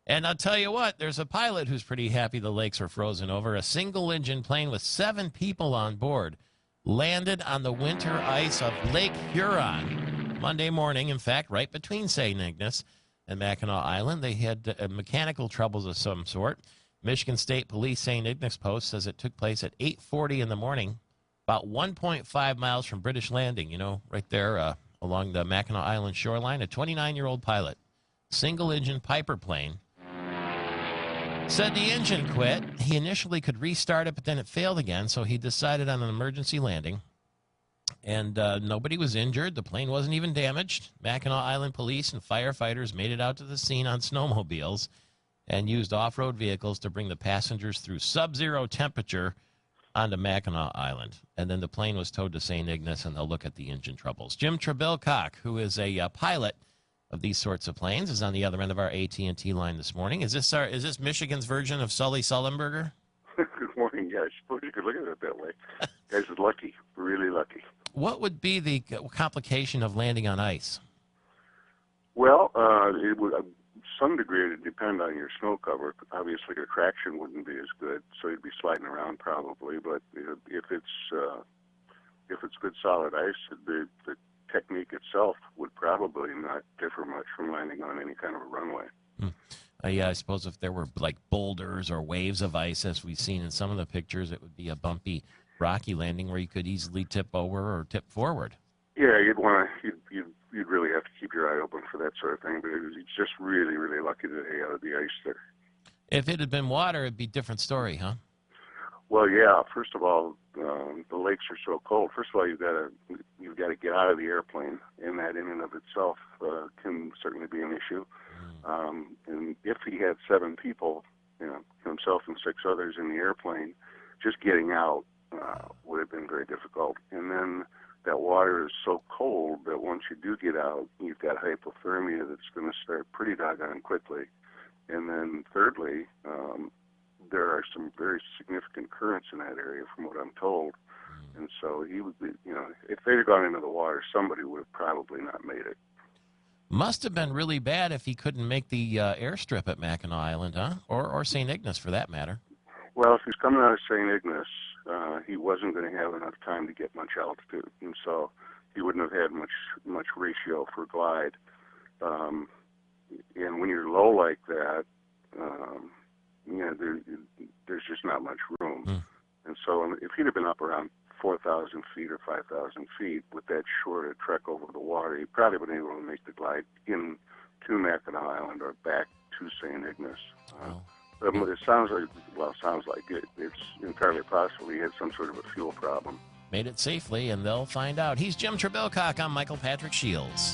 And I'll tell you what, there's a pilot who's pretty happy the lakes are frozen over. A single-engine plane with 7 people on board landed on the winter ice of Lake Huron Monday morning. In fact, right between St. Ignace and Mackinac Island, they had mechanical troubles of some sort. Michigan State Police St. Ignace Post says it took place at 8:40 in the morning, about 1.5 miles from British Landing, right there along the Mackinac Island shoreline. A 29-year-old pilot, single-engine Piper plane, said the engine quit. He initially could restart it, but then it failed again, so he decided on an emergency landing. And nobody was injured. The plane wasn't even damaged. Mackinac Island police and firefighters made it out to the scene on snowmobiles and used off-road vehicles to bring the passengers through sub-zero temperature onto Mackinac Island. And then the plane was towed to St. Ignace, and they'll look at the engine troubles. Jim Trebilcock, who is a pilot of these sorts of planes, is on the other end of our AT&T line this morning. Is this Michigan's version of Sully Sullenberger? Good morning. Yeah, I suppose you could look at it that way. Guys are lucky, really lucky. What would be the complication of landing on ice? Well, it would, some degree, it would depend on your snow cover. Obviously, your traction wouldn't be as good, so you'd be sliding around probably. But if it's good solid ice, the technique itself would probably not differ much from landing on any kind of a runway. Yeah, I suppose if there were like boulders or waves of ice, as we've seen in some of the pictures, it would be a bumpy, rocky landing where you could easily tip over or tip forward. Yeah, you'd really have to keep your eye open for that sort of thing. But it's just really, really lucky today out of the ice there. If it had been water, it'd be a different story, huh? Well, yeah. First of all, the lakes are so cold. First of all, you've got to get out of the airplane, and that in and of itself can certainly be an issue. And if he had 7 people, himself and 6 others in the airplane, just getting out would have been very difficult. And then that water is so cold that once you do get out, you've got hypothermia that's going to start pretty doggone quickly. And then thirdly, there are some very significant currents in that area from what I'm told. And so he would be, if they'd have gone into the water, somebody would have probably not made it. Must have been really bad if he couldn't make the airstrip at Mackinac Island, huh? Or St. Ignace, for that matter. Well, if he's coming out of St. Ignace, he wasn't going to have enough time to get much altitude, and so he wouldn't have had much ratio for glide. And when you're low like that, there's just not much room. And so if he'd have been up around 4,000 feet or 5,000 feet with that short a trek over the water, he probably would have been able to make the glide in to Mackinac Island or back to St. Ignace. It sounds like it's entirely possible he had some sort of a fuel problem. Made it safely, and they'll find out. He's Jim Trebilcock. I'm Michael Patrick Shields.